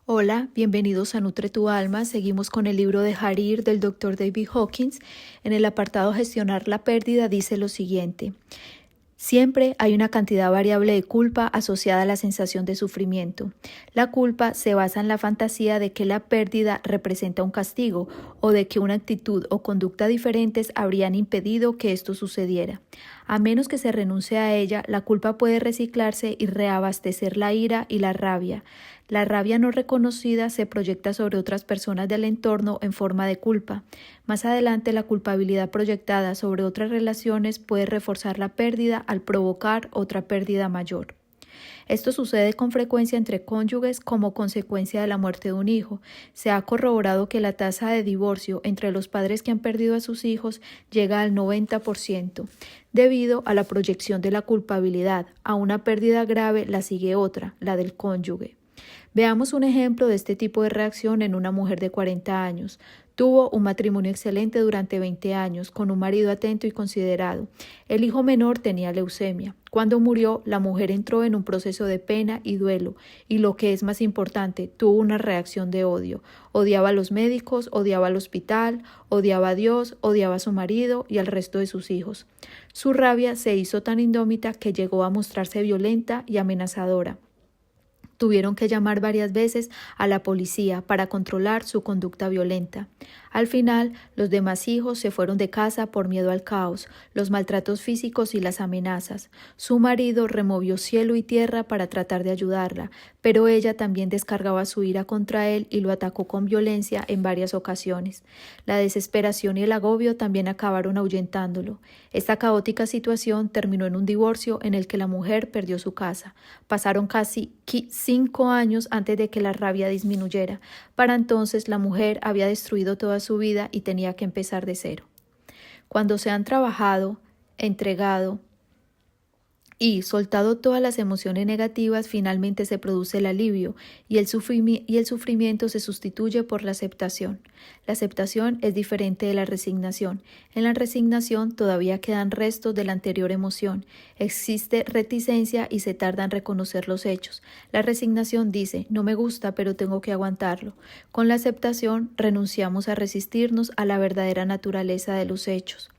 Hola, bienvenidos a Nutre tu Alma. Seguimos con el libro de Harir del Dr. David Hawkins. En el apartado Gestionar la pérdida dice lo siguiente. Siempre hay una cantidad variable de culpa asociada a la sensación de sufrimiento. La culpa se basa en la fantasía de que la pérdida representa un castigo o de que una actitud o conducta diferentes habrían impedido que esto sucediera. A menos que se renuncie a ella, la culpa puede reciclarse y reabastecer la ira y la rabia. La rabia no reconocida se proyecta sobre otras personas del entorno en forma de culpa. Más adelante, la culpabilidad proyectada sobre otras relaciones puede reforzar la pérdida al provocar otra pérdida mayor. Esto sucede con frecuencia entre cónyuges como consecuencia de la muerte de un hijo. Se ha corroborado que la tasa de divorcio entre los padres que han perdido a sus hijos llega al 90%, debido a la proyección de la culpabilidad. A una pérdida grave la sigue otra, la del cónyuge. Veamos un ejemplo de este tipo de reacción en una mujer de 40 años. Tuvo un matrimonio excelente durante 20 años, con un marido atento y considerado. El hijo menor tenía leucemia. Cuando murió, la mujer entró en un proceso de pena y duelo, y lo que es más importante, tuvo una reacción de odio. Odiaba a los médicos, odiaba al hospital, odiaba a Dios, odiaba a su marido y al resto de sus hijos. Su rabia se hizo tan indómita que llegó a mostrarse violenta y amenazadora. Tuvieron que llamar varias veces a la policía para controlar su conducta violenta. Al final, los demás hijos se fueron de casa por miedo al caos, los maltratos físicos y las amenazas. Su marido removió cielo y tierra para tratar de ayudarla, pero ella también descargaba su ira contra él y lo atacó con violencia en varias ocasiones. La desesperación y el agobio también acabaron ahuyentándolo. Esta caótica situación terminó en un divorcio en el que la mujer perdió su casa. Pasaron casi 5 años antes de que la rabia disminuyera. Para entonces la mujer había destruido toda su vida y tenía que empezar de cero. Cuando se han trabajado, entregado y soltado todas las emociones negativas, finalmente se produce el alivio y el sufrimiento se sustituye por la aceptación. La aceptación es diferente de la resignación. En la resignación todavía quedan restos de la anterior emoción. Existe reticencia y se tarda en reconocer los hechos. La resignación dice, no me gusta, pero tengo que aguantarlo. Con la aceptación renunciamos a resistirnos a la verdadera naturaleza de los hechos.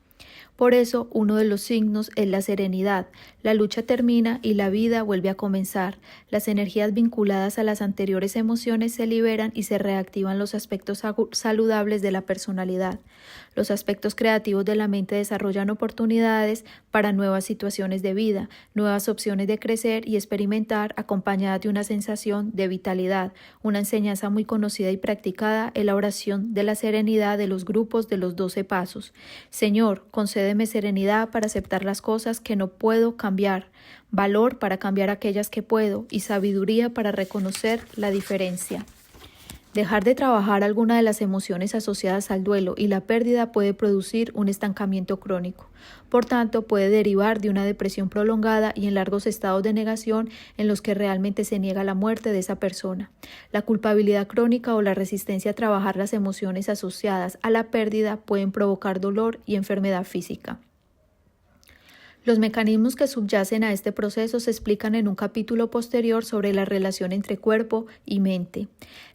Por eso, uno de los signos es la serenidad. La lucha termina y la vida vuelve a comenzar. Las energías vinculadas a las anteriores emociones se liberan y se reactivan los aspectos saludables de la personalidad. Los aspectos creativos de la mente desarrollan oportunidades para nuevas situaciones de vida, nuevas opciones de crecer y experimentar, acompañadas de una sensación de vitalidad. Una enseñanza muy conocida y practicada es la oración de la serenidad de los grupos de los 12 pasos. Señor, concédeme serenidad para aceptar las cosas que no puedo cambiar, valor para cambiar aquellas que puedo y sabiduría para reconocer la diferencia. Dejar de trabajar alguna de las emociones asociadas al duelo y la pérdida puede producir un estancamiento crónico. Por tanto, puede derivar de una depresión prolongada y en largos estados de negación en los que realmente se niega la muerte de esa persona. La culpabilidad crónica o la resistencia a trabajar las emociones asociadas a la pérdida pueden provocar dolor y enfermedad física. Los mecanismos que subyacen a este proceso se explican en un capítulo posterior sobre la relación entre cuerpo y mente.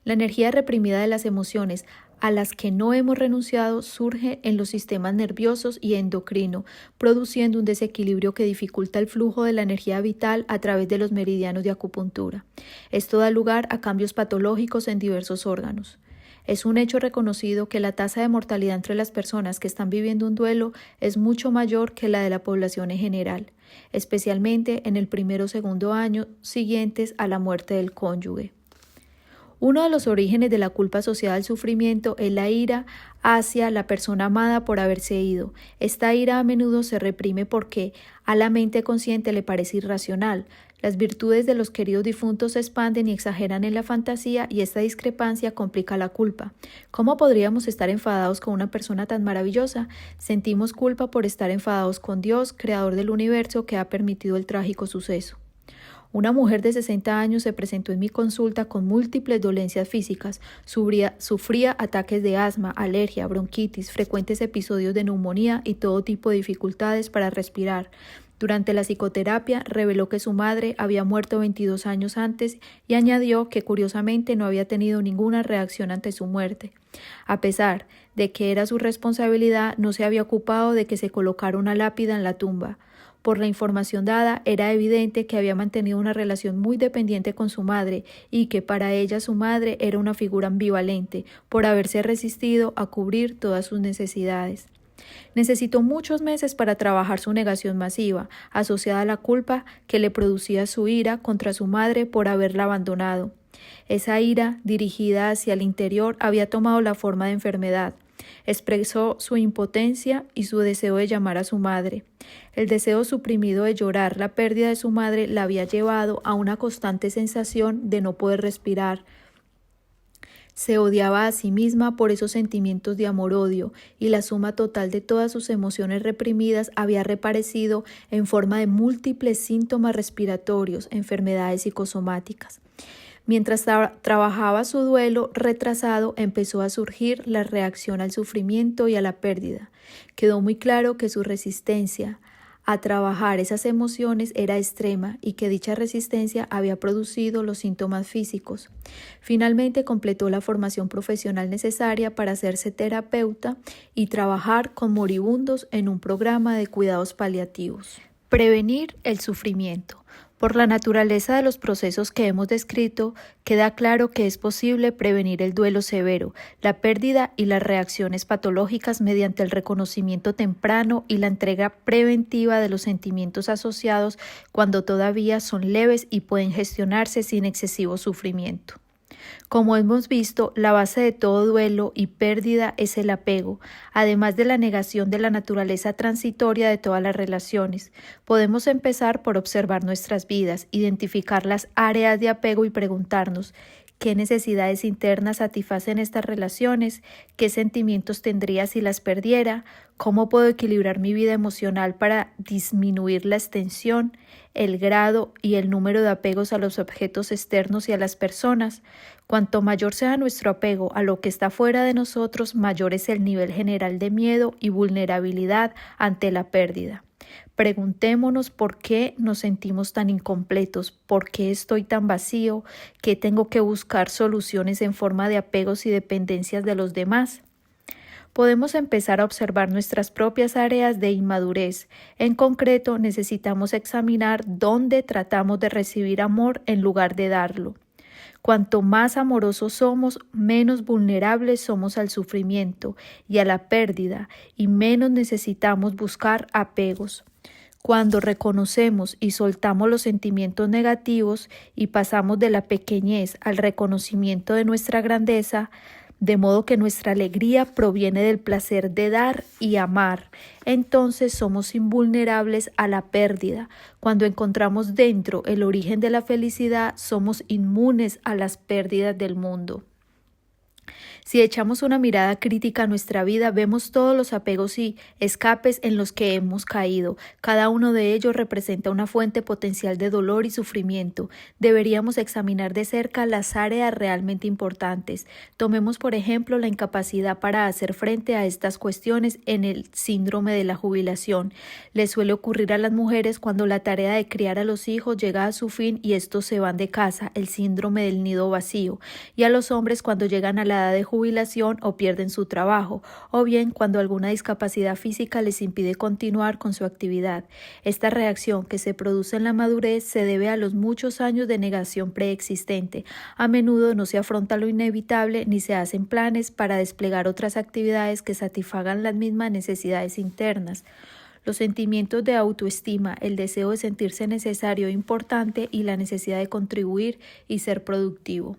La energía reprimida de las emociones a las que no hemos renunciado surge en los sistemas nerviosos y endocrino, produciendo un desequilibrio que dificulta el flujo de la energía vital a través de los meridianos de acupuntura. Esto da lugar a cambios patológicos en diversos órganos. Es un hecho reconocido que la tasa de mortalidad entre las personas que están viviendo un duelo es mucho mayor que la de la población en general, especialmente en el primero o segundo año siguientes a la muerte del cónyuge. Uno de los orígenes de la culpa asociada al sufrimiento es la ira hacia la persona amada por haberse ido. Esta ira a menudo se reprime porque a la mente consciente le parece irracional. Las virtudes de los queridos difuntos se expanden y exageran en la fantasía y esta discrepancia complica la culpa. ¿Cómo podríamos estar enfadados con una persona tan maravillosa? Sentimos culpa por estar enfadados con Dios, creador del universo, que ha permitido el trágico suceso. Una mujer de 60 años se presentó en mi consulta con múltiples dolencias físicas. Sufría ataques de asma, alergia, bronquitis, frecuentes episodios de neumonía y todo tipo de dificultades para respirar. Durante la psicoterapia reveló que su madre había muerto 22 años antes y añadió que curiosamente no había tenido ninguna reacción ante su muerte. A pesar de que era su responsabilidad, no se había ocupado de que se colocara una lápida en la tumba. Por la información dada, era evidente que había mantenido una relación muy dependiente con su madre y que para ella su madre era una figura ambivalente por haberse resistido a cubrir todas sus necesidades. Necesitó muchos meses para trabajar su negación masiva, asociada a la culpa que le producía su ira contra su madre por haberla abandonado. Esa ira, dirigida hacia el interior, había tomado la forma de enfermedad. Expresó su impotencia y su deseo de llamar a su madre. El deseo suprimido de llorar la pérdida de su madre la había llevado a una constante sensación de no poder respirar. Se odiaba a sí misma por esos sentimientos de amor-odio, y la suma total de todas sus emociones reprimidas había reaparecido en forma de múltiples síntomas respiratorios, enfermedades psicosomáticas. Mientras trabajaba su duelo retrasado, empezó a surgir la reacción al sufrimiento y a la pérdida. Quedó muy claro que su resistencia a trabajar esas emociones era extrema y que dicha resistencia había producido los síntomas físicos. Finalmente completó la formación profesional necesaria para hacerse terapeuta y trabajar con moribundos en un programa de cuidados paliativos. Prevenir el sufrimiento. Por la naturaleza de los procesos que hemos descrito, queda claro que es posible prevenir el duelo severo, la pérdida y las reacciones patológicas mediante el reconocimiento temprano y la entrega preventiva de los sentimientos asociados cuando todavía son leves y pueden gestionarse sin excesivo sufrimiento. Como hemos visto, la base de todo duelo y pérdida es el apego, además de la negación de la naturaleza transitoria de todas las relaciones. Podemos empezar por observar nuestras vidas, identificar las áreas de apego y preguntarnos ¿qué necesidades internas satisfacen estas relaciones? ¿Qué sentimientos tendría si las perdiera? ¿Cómo puedo equilibrar mi vida emocional para disminuir la extensión, el grado y el número de apegos a los objetos externos y a las personas? Cuanto mayor sea nuestro apego a lo que está fuera de nosotros, mayor es el nivel general de miedo y vulnerabilidad ante la pérdida. Preguntémonos por qué nos sentimos tan incompletos, por qué estoy tan vacío, que tengo que buscar soluciones en forma de apegos y dependencias de los demás. Podemos empezar a observar nuestras propias áreas de inmadurez. En concreto, necesitamos examinar dónde tratamos de recibir amor en lugar de darlo. Cuanto más amorosos somos, menos vulnerables somos al sufrimiento y a la pérdida, y menos necesitamos buscar apegos. Cuando reconocemos y soltamos los sentimientos negativos y pasamos de la pequeñez al reconocimiento de nuestra grandeza, de modo que nuestra alegría proviene del placer de dar y amar, entonces somos invulnerables a la pérdida. Cuando encontramos dentro el origen de la felicidad, somos inmunes a las pérdidas del mundo. Si echamos una mirada crítica a nuestra vida, vemos todos los apegos y escapes en los que hemos caído. Cada uno de ellos representa una fuente potencial de dolor y sufrimiento. Deberíamos examinar de cerca las áreas realmente importantes. Tomemos, por ejemplo, la incapacidad para hacer frente a estas cuestiones en el síndrome de la jubilación. Le suele ocurrir a las mujeres cuando la tarea de criar a los hijos llega a su fin y estos se van de casa, el síndrome del nido vacío, y a los hombres cuando llegan a la edad de jubilación o pierden su trabajo, o bien cuando alguna discapacidad física les impide continuar con su actividad. Esta reacción que se produce en la madurez se debe a los muchos años de negación preexistente. A menudo no se afronta lo inevitable ni se hacen planes para desplegar otras actividades que satisfagan las mismas necesidades internas. Los sentimientos de autoestima, el deseo de sentirse necesario e importante y la necesidad de contribuir y ser productivo.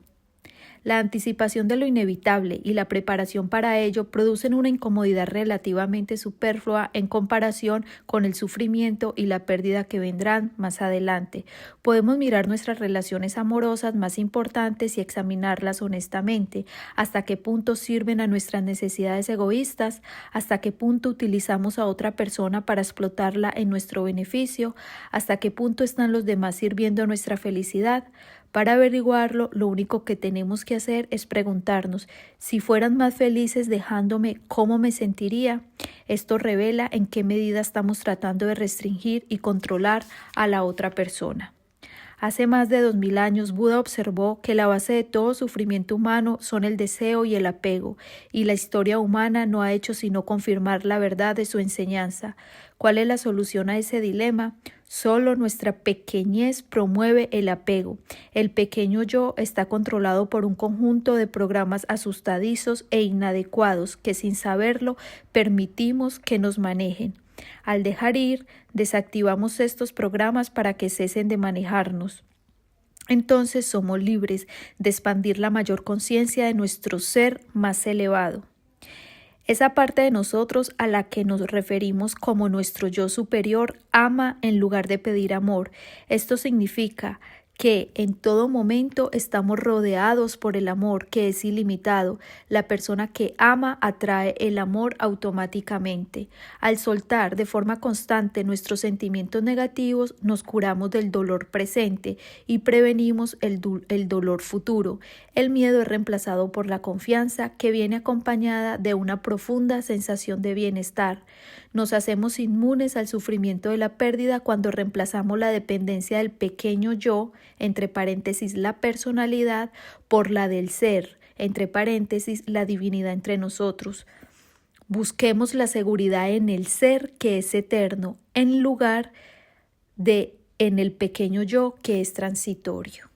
La anticipación de lo inevitable y la preparación para ello producen una incomodidad relativamente superflua en comparación con el sufrimiento y la pérdida que vendrán más adelante. Podemos mirar nuestras relaciones amorosas más importantes y examinarlas honestamente. ¿Hasta qué punto sirven a nuestras necesidades egoístas? ¿Hasta qué punto utilizamos a otra persona para explotarla en nuestro beneficio? ¿Hasta qué punto están los demás sirviendo a nuestra felicidad? Para averiguarlo, lo único que tenemos que hacer es preguntarnos, si fueran más felices dejándome, ¿cómo me sentiría? Esto revela en qué medida estamos tratando de restringir y controlar a la otra persona. Hace más de 2000 años, Buda observó que la base de todo sufrimiento humano son el deseo y el apego, y la historia humana no ha hecho sino confirmar la verdad de su enseñanza. ¿Cuál es la solución a ese dilema? Solo nuestra pequeñez promueve el apego. El pequeño yo está controlado por un conjunto de programas asustadizos e inadecuados que sin saberlo permitimos que nos manejen. Al dejar ir, desactivamos estos programas para que cesen de manejarnos. Entonces somos libres de expandir la mayor conciencia de nuestro ser más elevado. Esa parte de nosotros a la que nos referimos como nuestro yo superior ama en lugar de pedir amor. Esto significa que en todo momento estamos rodeados por el amor, que es ilimitado. La persona que ama atrae el amor automáticamente. Al soltar de forma constante nuestros sentimientos negativos, nos curamos del dolor presente y prevenimos el dolor futuro. El miedo es reemplazado por la confianza, que viene acompañada de una profunda sensación de bienestar. Nos hacemos inmunes al sufrimiento de la pérdida cuando reemplazamos la dependencia del pequeño yo, entre paréntesis la personalidad, por la del ser, entre paréntesis la divinidad entre nosotros. Busquemos la seguridad en el ser que es eterno, en lugar de en el pequeño yo que es transitorio.